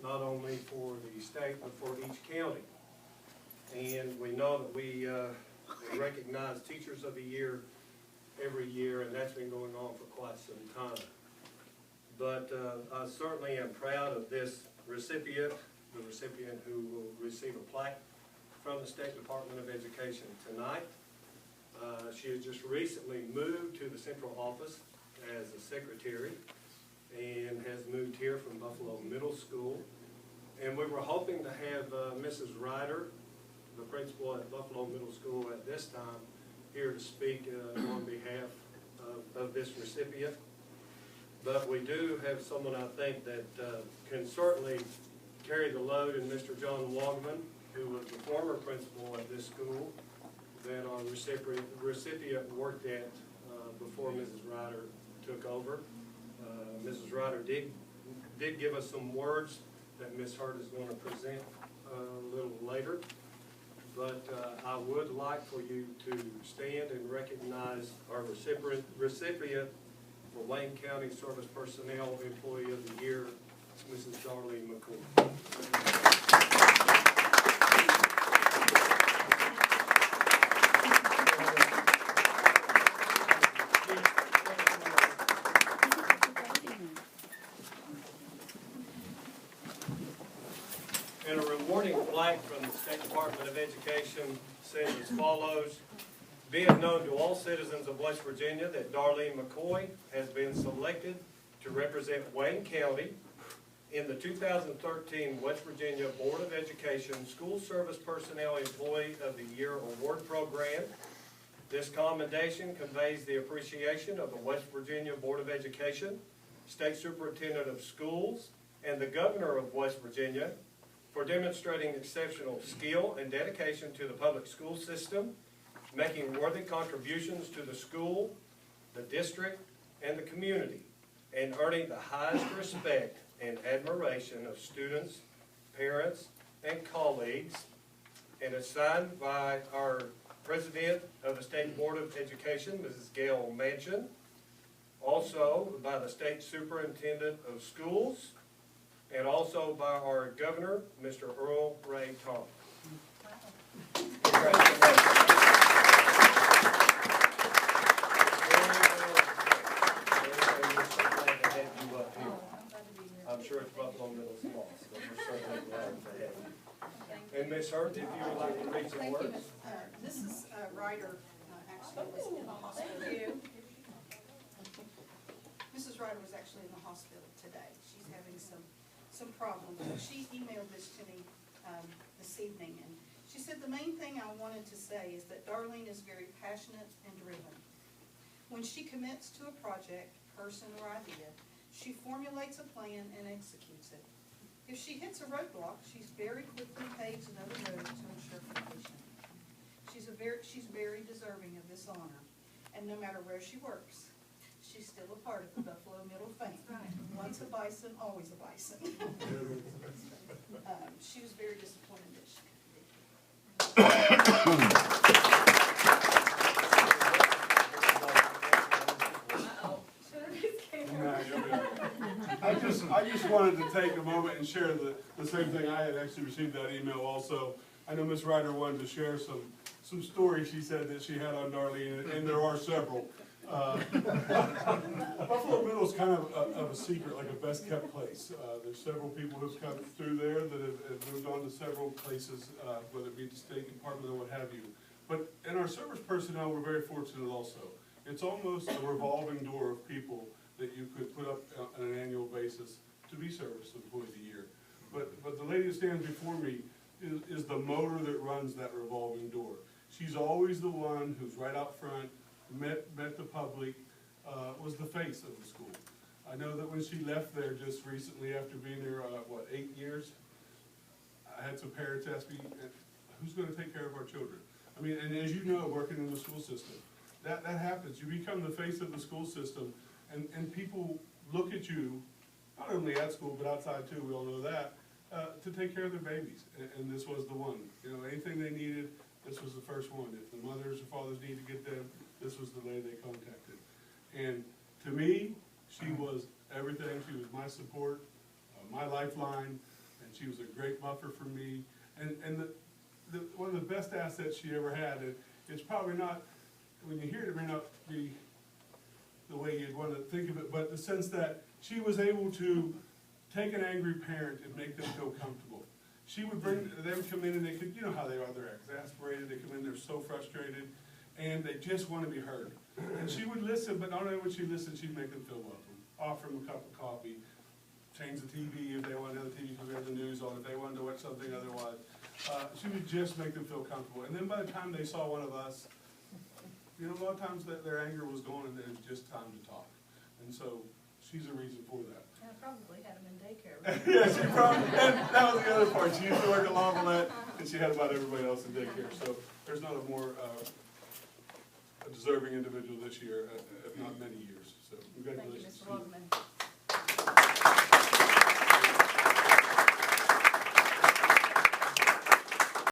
not only for the state, but for each county. And we know that we recognize Teachers of the Year every year, and that's been going on for quite some time. But I certainly am proud of this recipient, the recipient who will receive a plaque from the State Department of Education tonight. She has just recently moved to the central office as a secretary and has moved here from Buffalo Middle School. And we were hoping to have Mrs. Ryder, the principal at Buffalo Middle School at this time, here to speak on behalf of this recipient. But we do have someone, I think, that can certainly carry the load in Mr. John Wogman, who was the former principal at this school that our recipient worked at before Mrs. Ryder took over. Mrs. Ryder did give us some words that Ms. Hurt is going to present a little later. But I would like for you to stand and recognize our recipient for Wayne County Service Personnel Employee of the Year, Mrs. Darlene McCoy. And a rewarding plaque from the State Department of Education says as follows: be it known to all citizens of West Virginia that Darlene McCoy has been selected to represent Wayne County in the 2013 West Virginia Board of Education School Service Personnel Employee of the Year Award Program. This commendation conveys the appreciation of the West Virginia Board of Education, State Superintendent of Schools, and the Governor of West Virginia for demonstrating exceptional skill and dedication to the public school system, making worthy contributions to the school, the district, and the community, and earning the highest respect and admiration of students, parents, and colleagues, and is signed by our President of the State Board of Education, Mrs. Gail Manchin, also by the State Superintendent of Schools, and also by our Governor, Mr. Earl Ray Thomas. Congratulations. I'm sure it's Buffalo Middle School, so we're certainly glad to have you. And Ms. Hurt, if you would like to read some words. Mrs. Ryder actually was in the hospital. Mrs. Ryder was actually in the hospital today. She's having some problems. She emailed this to me this evening, and she said the main thing I wanted to say is that Darlene is very passionate and driven. When she commits to a project, person, or idea, she formulates a plan and executes it. If she hits a roadblock, she's very quickly paves another road to ensure completion. She's very deserving of this honor, and no matter where she works, she's still a part of the Buffalo Middle fame. Once a Bison, always a Bison. She was very disappointed that she I just wanted to take a moment and share the same thing. I had actually received that email also. I know Ms. Ryder wanted to share some stories she said that she had on Darlene, and there are several. Buffalo Middle is kind of a secret, like a best kept place. There's several people who've come through there that have moved on to several places, whether it be the State Department or what have you. But in our service personnel, we're very fortunate also. It's almost a revolving door of people that you could put up on an annual basis to be Service Employee of the Year. But the lady that stands before me is the motor that runs that revolving door. She's always the one who's right out front, met the public, was the face of the school. I know that when she left there just recently after being there, 8 years, I had some parents ask me, who's going to take care of our children? I mean, and as you know, working in the school system, that happens. You become the face of the school system, and people look at you, not only at school, but outside too, we all know that, to take care of their babies. And this was the one. You know, anything they needed, this was the first one. If the mothers or fathers needed to get them, this was the lady they contacted. And to me, she was everything. She was my support, my lifeline. and she was a great buffer for me. And one of the best assets she ever had, and it's probably not, when you hear it, it may not be the way you'd want to think of it, but the sense that she was able to take an angry parent and make them feel comfortable. She would bring, they would come in and they could, you know how they are, they're exasperated, they come in, they're so frustrated, and they just want to be heard. And she would listen, but not only would she listen, she'd make them feel welcome, offer them a cup of coffee, change the TV if they wanted the TV because we had the news on, if they wanted to watch something otherwise. She would just make them feel comfortable. And then by the time they saw one of us, you know, a lot of times their anger was gone and it was just time to talk. And so she's a reason for that. And I probably had them in daycare. Yeah, she probably, and that was the other part. She used to work along on that, and she had about everybody else in daycare. So there's not a more deserving individual this year, if not many years. So Thank you, congratulations. Mr. Waldman.